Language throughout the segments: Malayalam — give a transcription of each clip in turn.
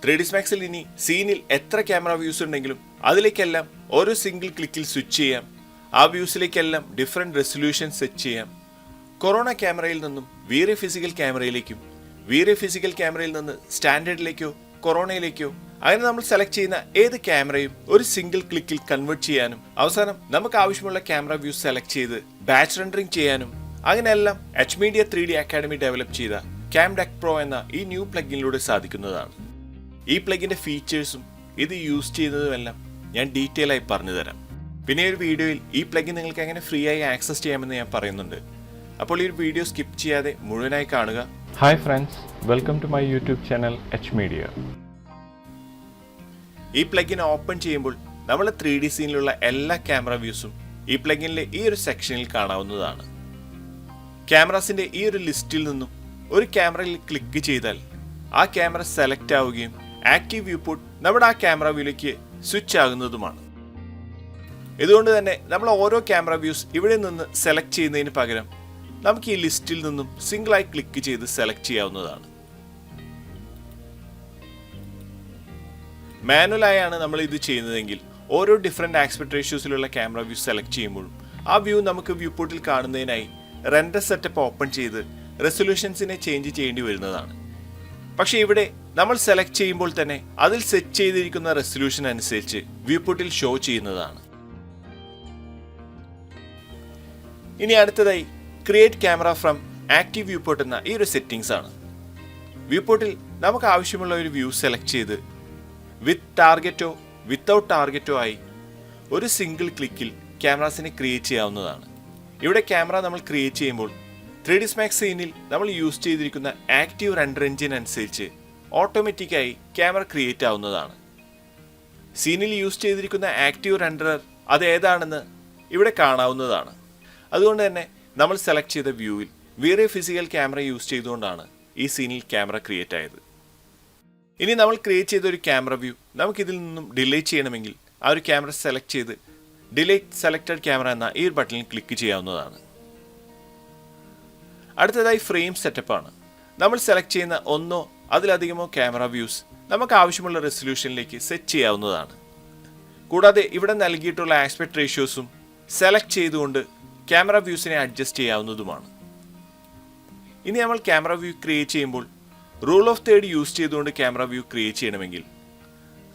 3ds Maxൽ ഇനി സീനിൽ എത്ര ക്യാമറ വ്യൂസ് ഉണ്ടെങ്കിലും അതിലേക്കെല്ലാം ഓരോ സിംഗിൾ ക്ലിക്കിൽ സ്വിച്ച് ചെയ്യാം. ആ വ്യൂസിലേക്കെല്ലാം ഡിഫറെൻറ്റ് റെസൊല്യൂഷൻ സെറ്റ് ചെയ്യാം. കൊറോണ ക്യാമറയിൽ നിന്നും വീറെ ഫിസിക്കൽ ക്യാമറയിലേക്കും, വീറെ ഫിസിക്കൽ ക്യാമറയിൽ നിന്ന് സ്റ്റാൻഡേർഡിലേക്കോ കൊറോണയിലേക്കോ അങ്ങനെ നമ്മൾ സെലക്ട് ചെയ്യുന്ന ഏത് ക്യാമറയും ഒരു സിംഗിൾ ക്ലിക്കിൽ കൺവേർട്ട് ചെയ്യാനും അവസാനം നമുക്ക് ആവശ്യമുള്ള ക്യാമറ വ്യൂസ് സെലക്ട് ചെയ്ത് ബാച്ച് റെൻഡറിംഗ് ചെയ്യാനും അങ്ങനെയെല്ലാം H media 3D academy develop ചെയ്ത ക്യാംഡെക് പ്രോ എന്ന ഈ ന്യൂ പ്ലഗിനിലൂടെ സാധിക്കുന്നതാണ്. ഈ പ്ലഗിന്റെ ഫീച്ചേഴ്സും ഇത് യൂസ് ചെയ്യുന്നതുമെല്ലാം ഞാൻ ഡീറ്റെയിൽ ആയി പറഞ്ഞു തരാം. പിന്നെ ഒരു വീഡിയോയിൽ ഈ പ്ലഗിൻ നിങ്ങൾക്ക് എങ്ങനെ ഫ്രീ ആയി ആക്സസ് ചെയ്യാമെന്ന് ഞാൻ പറയുന്നുണ്ട്. അപ്പോൾ ഈ വീഡിയോ സ്കിപ്പ് ചെയ്യാതെ മുഴുവനായി കാണുക. Hi friends, welcome to my YouTube channel H media. ഈ പ്ലഗിൻ ഓപ്പൺ ചെയ്യുമ്പോൾ നമ്മൾ 3D സീനിലുള്ള എല്ലാ ക്യാമറ വ്യൂസും ഈ പ്ലഗിനിലെ ഈ ഒരു സെക്ഷനിൽ കാണാവുന്നതാണ്. ക്യാമറാസിന്റെ ഈ ഒരു ലിസ്റ്റിൽ നിന്നും ഒരു ക്യാമറയിൽ ക്ലിക്ക് ചെയ്താൽ ആ ക്യാമറ സെലക്ട് ആവുകയും ആക്റ്റീവ് വ്യൂ പോർട്ട് നമ്മുടെ ആ ക്യാമറ വ്യൂയിലേക്ക് സ്വിച്ച് ആകുന്നതുമാണ്. ഇതുകൊണ്ട് തന്നെ നമ്മൾ ഓരോ ക്യാമറ വ്യൂസ് ഇവിടെ നിന്ന് സെലക്ട് ചെയ്യുന്നതിന് പകരം നമുക്ക് ഈ ലിസ്റ്റിൽ നിന്നും സിംഗിളായി ക്ലിക്ക് ചെയ്ത് സെലക്ട് ചെയ്യാവുന്നതാണ്. മാനുവലായാണ് നമ്മൾ ഇത് ചെയ്യുന്നതെങ്കിൽ ഓരോ ഡിഫറെൻറ്റ് ആസ്പെക്ട് റേഷ്യോസിലുള്ള ക്യാമറ വ്യൂ സെലക്ട് ചെയ്യുമ്പോഴും ആ വ്യൂ നമുക്ക് വ്യൂ പോർട്ടിൽ കാണുന്നതിനായി റെൻഡർ സെറ്റപ്പ് ഓപ്പൺ ചെയ്ത് റെസൊല്യൂഷൻസിനെ ചേഞ്ച് ചെയ്യേണ്ടി വരുന്നതാണ്. പക്ഷേ ഇവിടെ നമ്മൾ സെലക്ട് ചെയ്യുമ്പോൾ തന്നെ അതിൽ സെറ്റ് ചെയ്തിരിക്കുന്ന റെസൊല്യൂഷൻ അനുസരിച്ച് വ്യൂ പോർട്ടിൽ ഷോ ചെയ്യുന്നതാണ്. ഇനി അടുത്തതായി create camera from active view port എന്ന ഈ ഒരു സെറ്റിംഗ്സ് ആണ്. വ്യൂ പോർട്ടിൽ നമുക്ക് ആവശ്യമുള്ള ഒരു വ്യൂ സെലക്ട് ചെയ്ത് വിത്ത് ടാർഗറ്റോ വിത്തൗട്ട് ടാർഗറ്റോ ആയി ഒരു സിംഗിൾ ക്ലിക്കിൽ ക്യാമറാസിനെ ക്രിയേറ്റ് ചെയ്യാവുന്നതാണ്. ഇവിടെ ക്യാമറ നമ്മൾ ക്രിയേറ്റ് ചെയ്യുമ്പോൾ 3ds Max സീനിൽ നമ്മൾ യൂസ് ചെയ്തിരിക്കുന്ന ആക്റ്റീവ് റെൻഡർ എഞ്ചിൻ അനുസരിച്ച് ഓട്ടോമാറ്റിക്കായി ക്യാമറ ക്രിയേറ്റ് ആവുന്നതാണ്. സീനിൽ യൂസ് ചെയ്തിരിക്കുന്ന ആക്റ്റീവ് റെൻഡറർ അത് ഏതാണെന്ന് ഇവിടെ കാണാവുന്നതാണ്. അതുകൊണ്ട് തന്നെ നമ്മൾ സെലക്ട് ചെയ്ത വ്യൂവിൽ വേറെ ഫിസിക്കൽ ക്യാമറ യൂസ് ചെയ്തുകൊണ്ടാണ് ഈ സീനിൽ ക്യാമറ ക്രിയേറ്റ് ആയത്. ഇനി നമ്മൾ ക്രിയേറ്റ് ചെയ്ത ഒരു ക്യാമറ വ്യൂ നമുക്കിതിൽ നിന്നും ഡിലീറ്റ് ചെയ്യണമെങ്കിൽ ആ ഒരു ക്യാമറ സെലക്ട് ചെയ്ത് ഡിലീറ്റ് സെലക്റ്റഡ് ക്യാമറ എന്ന ഈ ഒരു ബട്ടണിൽ ക്ലിക്ക് ചെയ്യാവുന്നതാണ്. അടുത്തതായി ഫ്രെയിം സെറ്റപ്പാണ്. നമ്മൾ സെലക്ട് ചെയ്യുന്ന ഒന്നോ അതിലധികമോ ക്യാമറ വ്യൂസ് നമുക്ക് ആവശ്യമുള്ള റെസൊല്യൂഷനിലേക്ക് സെറ്റ് ചെയ്യാവുന്നതാണ്. കൂടാതെ ഇവിടെ നൽകിയിട്ടുള്ള ആസ്പെക്ട് റേഷ്യോസും സെലക്ട് ചെയ്തുകൊണ്ട് ക്യാമറ വ്യൂസിനെ അഡ്ജസ്റ്റ് ചെയ്യാവുന്നതുമാണ്. ഇനി നമ്മൾ ക്യാമറ വ്യൂ ക്രിയേറ്റ് ചെയ്യുമ്പോൾ റൂൾ ഓഫ് തേർഡ് യൂസ് ചെയ്തുകൊണ്ട് ക്യാമറ വ്യൂ ക്രിയേറ്റ് ചെയ്യണമെങ്കിൽ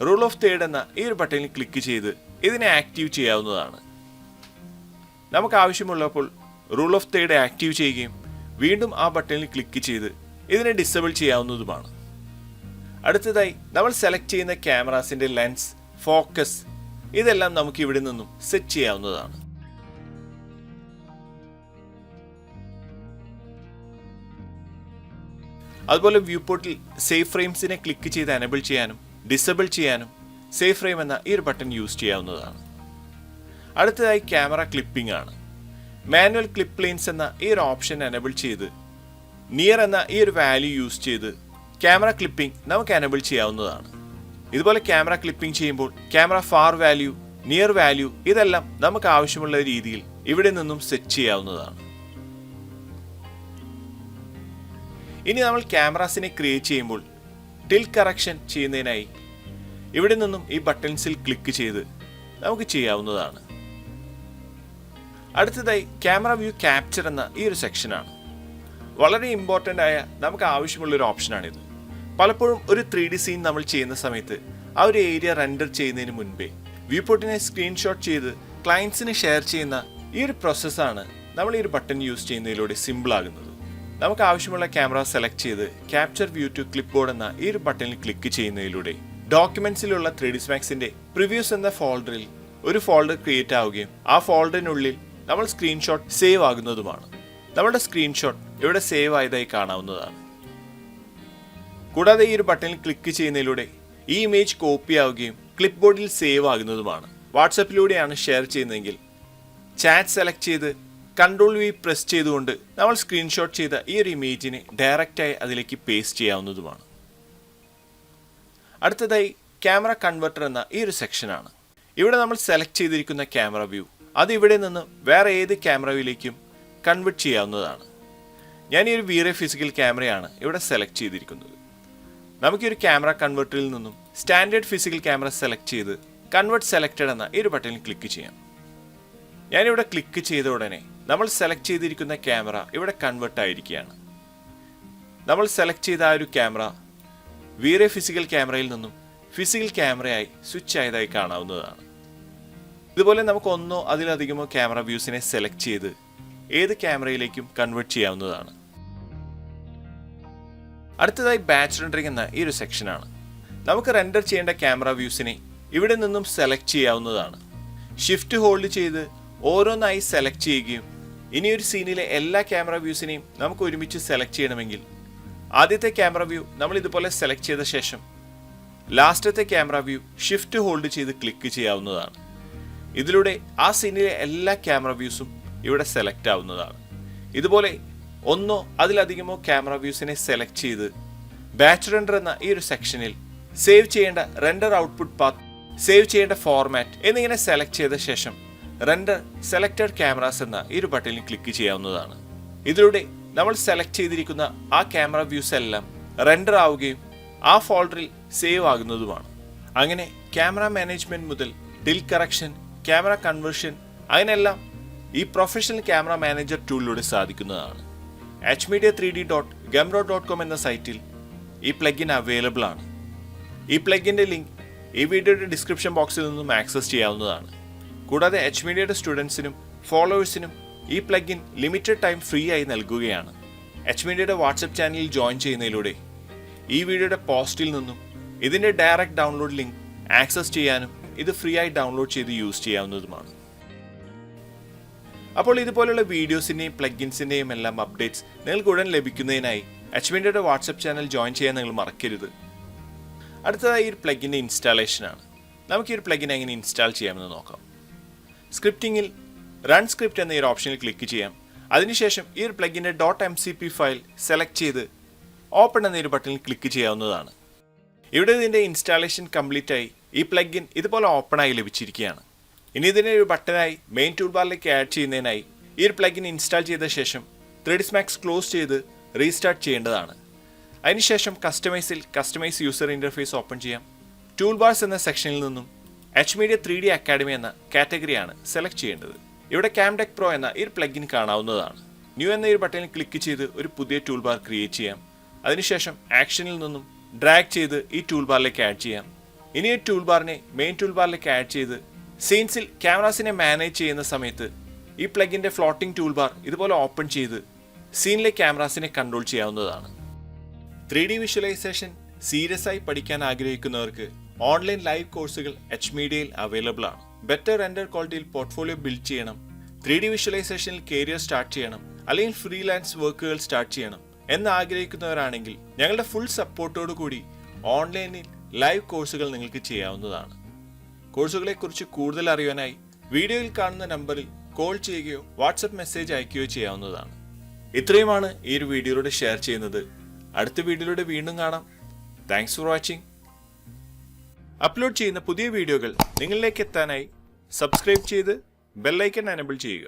റൂൾ ഓഫ് തേർഡ് എന്ന ഈ ഒരു ബട്ടണിൽ ക്ലിക്ക് ചെയ്ത് ഇതിനെ ആക്റ്റീവ് ചെയ്യാവുന്നതാണ്. നമുക്ക് ആവശ്യമുള്ളപ്പോൾ റൂൾ ഓഫ് തേർഡ് ആക്റ്റീവ് ചെയ്യുകയും വീണ്ടും ആ ബട്ടണിൽ ക്ലിക്ക് ചെയ്ത് ഇതിനെ ഡിസേബിൾ ചെയ്യാവുന്നതുമാണ്. അടുത്തതായി നമ്മൾ സെലക്ട് ചെയ്യുന്ന ക്യാമറാസിന്റെ ലെൻസ്, ഫോക്കസ് ഇതെല്ലാം നമുക്ക് ഇവിടെ നിന്നും സെറ്റ് ചെയ്യാവുന്നതാണ്. അതുപോലെ വ്യൂ പോർട്ടിൽ സേഫ് ഫ്രെയിംസിനെ ക്ലിക്ക് ചെയ്ത് എനേബിൾ ചെയ്യാനും ഡിസേബിൾ ചെയ്യാനും സേഫ് ഫ്രെയിം എന്ന ഈ ഒരു ബട്ടൺ യൂസ് ചെയ്യാവുന്നതാണ്. അടുത്തതായി ക്യാമറ ക്ലിപ്പിംഗ് ആണ്. മാനുവൽ ക്ലിപ്പ് പ്ലെയിൻസ് എന്ന ഈ ഒരു ഓപ്ഷൻ എനേബിൾ ചെയ്ത് നിയർ എന്ന ഈ ഒരു വാല്യൂ യൂസ് ചെയ്ത് ക്യാമറ ക്ലിപ്പിംഗ് നമുക്ക് എനേബിൾ ചെയ്യാവുന്നതാണ്. ഇതുപോലെ ക്യാമറ ക്ലിപ്പിംഗ് ചെയ്യുമ്പോൾ camera far value, near value ഇതെല്ലാം നമുക്ക് ആവശ്യമുള്ള രീതിയിൽ ഇവിടെ നിന്നും സെറ്റ് ചെയ്യാവുന്നതാണ്. ഇനി നമ്മൾ ക്യാമറാസിനെ ക്രിയേറ്റ് ചെയ്യുമ്പോൾ ടിൽറ്റ് കറക്ഷൻ ചെയ്യുന്നതിനായി ഇവിടെ നിന്നും ഈ ബട്ടൺസിൽ ക്ലിക്ക് ചെയ്ത് നമുക്ക് ചെയ്യാവുന്നതാണ്. അടുത്തതായി ക്യാമറ വ്യൂ ക്യാപ്ചർ എന്ന ഈ ഒരു സെക്ഷനാണ്. വളരെ ഇമ്പോർട്ടൻ്റ് ആയ നമുക്ക് ആവശ്യമുള്ളൊരു ഓപ്ഷനാണിത്. പലപ്പോഴും ഒരു 3D സീൻ നമ്മൾ ചെയ്യുന്ന സമയത്ത് ആ ഒരു ഏരിയ റെൻഡർ ചെയ്യുന്നതിന് മുൻപേ വ്യൂ പോർട്ടിനെ സ്ക്രീൻഷോട്ട് ചെയ്ത് ക്ലയൻസിന് ഷെയർ ചെയ്യുന്ന ഈ ഒരു പ്രോസസ്സാണ് നമ്മൾ ഈ ഒരു ബട്ടൺ യൂസ് ചെയ്യുന്നതിലൂടെ സിമ്പിൾ ആകുന്നത്. നമുക്ക് ആവശ്യമുള്ള ക്യാമറ സെലക്ട് ചെയ്ത് capture view to clipboard എന്ന ഈ ഒരു ബട്ടണിൽ ക്ലിക്ക് ചെയ്യുന്നതിലൂടെ ഡോക്യുമെന്റ്സിലുള്ള 3ds Maxന്റെ പ്രിവ്യൂസ് എന്ന ഫോൾഡറിൽ ഒരു ഫോൾഡർ ക്രിയേറ്റ് ആവുകയും ആ ഫോൾഡറിനുള്ളിൽ നമ്മൾ സ്ക്രീൻഷോട്ട് സേവ് ആകുന്നതുമാണ്. നമ്മുടെ സ്ക്രീൻഷോട്ട് ഇവിടെ സേവ് ആയതായി കാണാവുന്നതാണ്. കൂടാതെ ഈ ഒരു ബട്ടണിൽ ക്ലിക്ക് ചെയ്യുന്നതിലൂടെ ഈ ഇമേജ് കോപ്പി ആവുകയും ക്ലിപ്പ് ബോർഡിൽ സേവ് ആകുന്നതുമാണ്. വാട്സാപ്പിലൂടെയാണ് ഷെയർ ചെയ്യുന്നതെങ്കിൽ ചാറ്റ് സെലക്ട് ചെയ്ത് Ctrl+V പ്രസ് ചെയ്തുകൊണ്ട് നമ്മൾ സ്ക്രീൻഷോട്ട് ചെയ്ത ഈ ഒരു ഇമേജിനെ ഡയറക്റ്റായി അതിലേക്ക് പേസ്റ്റ് ചെയ്യാവുന്നതുമാണ്. അടുത്തതായി ക്യാമറ കൺവെർട്ടർ എന്ന ഈ ഒരു സെക്ഷനാണ്. ഇവിടെ നമ്മൾ സെലക്ട് ചെയ്തിരിക്കുന്ന ക്യാമറ വ്യൂ അത് ഇവിടെ നിന്ന് വേറെ ഏത് ക്യാമറ വ്യൂയിലേക്കും കൺവെർട്ട് ചെയ്യാവുന്നതാണ്. ഞാൻ ഈ ഒരു വീറെ ഫിസിക്കൽ ക്യാമറയാണ് ഇവിടെ സെലക്ട് ചെയ്തിരിക്കുന്നത്. നമുക്ക് ഈ ഒരു ക്യാമറ കൺവേർട്ടറിൽ നിന്നും സ്റ്റാൻഡേർഡ് ഫിസിക്കൽ ക്യാമറ സെലക്ട് ചെയ്ത് കൺവേർട്ട് സെലക്റ്റഡ് എന്ന ഈ ഒരു ബട്ടണിൽ ക്ലിക്ക് ചെയ്യാം. ഞാനിവിടെ ക്ലിക്ക് ചെയ്ത ഉടനെ നമ്മൾ സെലക്ട് ചെയ്തിരിക്കുന്ന ക്യാമറ ഇവിടെ കൺവേർട്ട് ആയിരിക്കുകയാണ്. നമ്മൾ സെലക്ട് ചെയ്ത ആ ഒരു ക്യാമറ വേറെ ഫിസിക്കൽ ക്യാമറയിൽ നിന്നും ഫിസിക്കൽ ക്യാമറയായി സ്വിച്ച് ആയതായി കാണാവുന്നതാണ്. ഇതുപോലെ നമുക്ക് ഒന്നോ അതിലധികമോ ക്യാമറ വ്യൂസിനെ സെലക്ട് ചെയ്ത് ഏത് ക്യാമറയിലേക്കും കൺവേർട്ട് ചെയ്യാവുന്നതാണ്. അടുത്തതായി ബാച്ച് റെൻഡറിംഗ് എന്ന ഈ ഒരു സെക്ഷനാണ്. നമുക്ക് റെൻഡർ ചെയ്യേണ്ട ക്യാമറ വ്യൂസിനെ ഇവിടെ നിന്നും സെലക്ട് ചെയ്യാവുന്നതാണ്. ഷിഫ്റ്റ് ഹോൾഡ് ചെയ്ത് ഓരോന്നായി സെലക്ട് ചെയ്യുകയും ഇനിയൊരു സീനിലെ എല്ലാ ക്യാമറ വ്യൂസിനെയും നമുക്ക് ഒരുമിച്ച് സെലക്ട് ചെയ്യണമെങ്കിൽ ആദ്യത്തെ ക്യാമറ വ്യൂ നമ്മൾ ഇതുപോലെ സെലക്ട് ചെയ്ത ശേഷം ലാസ്റ്റത്തെ ക്യാമറ വ്യൂ ഷിഫ്റ്റ് ഹോൾഡ് ചെയ്ത് ക്ലിക്ക് ചെയ്യാവുന്നതാണ്. ഇതിലൂടെ ആ സീനിലെ എല്ലാ ക്യാമറ വ്യൂസും ഇവിടെ സെലക്ട് ആവുന്നതാണ്. ഇതുപോലെ ഒന്നോ അതിലധികമോ ക്യാമറ വ്യൂസിനെ സെലക്ട് ചെയ്ത് ബാച്ച് റെൻഡർ എന്ന ഈ ഒരു സെക്ഷനിൽ സേവ് ചെയ്യേണ്ട റെൻഡർ ഔട്ട്പുട്ട് പാത്ത്, സേവ് ചെയ്യേണ്ട ഫോർമാറ്റ് എന്നിങ്ങനെ സെലക്ട് ചെയ്ത ശേഷം റെൻഡർ സെലക്റ്റഡ് ക്യാമറാസ് എന്ന ഈ ഒരു ബട്ടണിൽ ക്ലിക്ക് ചെയ്യാവുന്നതാണ്. ഇതിലൂടെ നമ്മൾ സെലക്ട് ചെയ്തിരിക്കുന്ന ആ ക്യാമറ വ്യൂസ് എല്ലാം റെൻഡർ ആവുകയും ആ ഫോൾഡറിൽ സേവ് ആകുന്നതുമാണ്. അങ്ങനെ ക്യാമറ മാനേജ്മെന്റ് മുതൽ ടിൽറ്റ് കറക്ഷൻ, ക്യാമറ കൺവേർഷൻ അങ്ങനെയെല്ലാം ഈ പ്രൊഫഷണൽ ക്യാമറ മാനേജർ ടൂളിലൂടെ സാധിക്കുന്നതാണ്. hmedia3d.gumroad.com എന്ന സൈറ്റിൽ ഈ പ്ലഗിൻ അവൈലബിൾ ആണ്. ഈ പ്ലഗിൻ്റെ ലിങ്ക് ഈ വീഡിയോയുടെ ഡിസ്ക്രിപ്ഷൻ ബോക്സിൽ നിന്നും ആക്സസ് ചെയ്യാവുന്നതാണ്. കൂടാതെ എച്ച്മീഡിയയുടെ സ്റ്റുഡൻസിനും ഫോളോവേഴ്സിനും ഈ പ്ലഗിൻ ലിമിറ്റഡ് ടൈം ഫ്രീ ആയി നൽകുകയാണ്. എച്ച്മീഡിയയുടെ വാട്സപ്പ് ചാനലിൽ ജോയിൻ ചെയ്യുന്നതിലൂടെ ഈ വീഡിയോയുടെ പോസ്റ്റിൽ നിന്നും ഇതിൻ്റെ ഡയറക്റ്റ് ഡൗൺലോഡ് ലിങ്ക് ആക്സസ് ചെയ്യാനും ഇത് ഫ്രീ ആയി ഡൗൺലോഡ് ചെയ്ത് യൂസ് ചെയ്യാവുന്നതുമാണ്. അപ്പോൾ ഇതുപോലുള്ള വീഡിയോസിൻ്റെയും പ്ലഗിൻസിൻ്റെയും എല്ലാം അപ്ഡേറ്റ്സ് നിങ്ങൾക്ക് ഉടൻ ലഭിക്കുന്നതിനായി എച്ച്മീഡിയയുടെ വാട്സപ്പ് ചാനൽ ജോയിൻ ചെയ്യാൻ നിങ്ങൾ മറക്കരുത്. അടുത്തതായി ഈ ഒരു പ്ലഗിൻ്റെ ഇൻസ്റ്റാളേഷനാണ്. നമുക്ക് ഈ ഒരു പ്ലഗിൻ എങ്ങനെ ഇൻസ്റ്റാൾ ചെയ്യാമെന്ന് നോക്കാം. സ്ക്രിപ്റ്റിംഗിൽ റൺ സ്ക്രിപ്റ്റ് എന്ന ഈ ഒരു ഓപ്ഷനിൽ ക്ലിക്ക് ചെയ്യാം. അതിനുശേഷം ഈ ഒരു പ്ലഗിൻ്റെ .mcp ഫയൽ സെലക്ട് ചെയ്ത് ഓപ്പൺ എന്ന ഒരു ബട്ടണിൽ ക്ലിക്ക് ചെയ്യാവുന്നതാണ്. ഇവിടെ ഇതിൻ്റെ ഇൻസ്റ്റാളേഷൻ കംപ്ലീറ്റ് ആയി ഈ പ്ലഗിൻ ഇതുപോലെ ഓപ്പൺ ആയി ലഭിച്ചിരിക്കുകയാണ്. ഇനി ഇതിനെ ഒരു ബട്ടനായി മെയിൻ ടൂൾ ബാറിലേക്ക് ആഡ് ചെയ്യുന്നതിനായി ഈ ഒരു പ്ലഗിൻ ഇൻസ്റ്റാൾ ചെയ്ത ശേഷം 3ds Max ക്ലോസ് ചെയ്ത് റീസ്റ്റാർട്ട് ചെയ്യേണ്ടതാണ്. അതിനുശേഷം കസ്റ്റമൈസ് യൂസർ ഇൻ്റർഫേസ് ഓപ്പൺ ചെയ്യാം. ടൂൾ ബാർസ് എന്ന സെക്ഷനിൽ നിന്നും എച്ച്മീഡിയ 3D അക്കാഡമി എന്ന കാറ്റഗറിയാണ് സെലക്ട് ചെയ്യേണ്ടത്. ഇവിടെ ക്യാംടെക് പ്രോ എന്ന ഈ ഒരു പ്ലഗിൻ കാണാവുന്നതാണ്. ന്യൂ എന്ന ഈ ഒരു ബട്ടണിൽ ക്ലിക്ക് ചെയ്ത് ഒരു പുതിയ ടൂൾ ബാർ ക്രിയേറ്റ് ചെയ്യാം. അതിനുശേഷം ആക്ഷനിൽ നിന്നും ഡ്രാഗ് ചെയ്ത് ഈ ടൂൾ ബാറിലേക്ക് ആഡ് ചെയ്യാം. ഇനി ഈ ടൂൾ ബാറിനെ മെയിൻ ടൂൾ ബാറിലേക്ക് ആഡ് ചെയ്ത് സീൻസിൽ ക്യാമറാസിനെ മാനേജ് ചെയ്യുന്ന സമയത്ത് ഈ പ്ലഗിൻ്റെ ഫ്ലോട്ടിംഗ് ടൂൾ ബാർ ഇതുപോലെ ഓപ്പൺ ചെയ്ത് സീനിലെ ക്യാമറാസിനെ കൺട്രോൾ ചെയ്യാവുന്നതാണ്. 3D വിഷ്വലൈസേഷൻ സീരിയസ് ആയി പഠിക്കാൻ ആഗ്രഹിക്കുന്നവർക്ക് ഓൺലൈൻ ലൈവ് കോഴ്സുകൾ എച്ച്മീഡിയയിൽ അവൈലബിൾ ആണ്. ബെറ്റർ റെൻഡർ ക്വാളിറ്റിയിൽ പോർട്ട്ഫോളിയോ ബിൽഡ് ചെയ്യണം, 3D വിഷ്വലൈസേഷനിൽ കരിയർ സ്റ്റാർട്ട് ചെയ്യണം, അല്ലെങ്കിൽ ഫ്രീലാൻസ് വർക്കുകൾ സ്റ്റാർട്ട് ചെയ്യണം എന്ന് ആഗ്രഹിക്കുന്നവരാണെങ്കിൽ ഞങ്ങളുടെ ഫുൾ സപ്പോർട്ടോടു കൂടി ഓൺലൈനിൽ ലൈവ് കോഴ്സുകൾ നിങ്ങൾക്ക് ചെയ്യാവുന്നതാണ്. കോഴ്സുകളെക്കുറിച്ച് കൂടുതൽ അറിയാനായി വീഡിയോയിൽ കാണുന്ന നമ്പറിൽ കോൾ ചെയ്യുകയോ വാട്സപ്പ് മെസ്സേജ് അയക്കുകയോ ചെയ്യാവുന്നതാണ്. ഇത്രയുമാണ് ഈ ഒരു വീഡിയോയിലൂടെ ഷെയർ ചെയ്യുന്നത്. അടുത്ത വീഡിയോയിലൂടെ വീണ്ടും കാണാം. Thanks for watching. അപ്ലോഡ് ചെയ്യുന്ന പുതിയ വീഡിയോകൾ നിങ്ങളിലേക്ക് എത്താനായി സബ്സ്ക്രൈബ് ചെയ്ത് ബെൽ ഐക്കൺ എനേബിൾ ചെയ്യുക.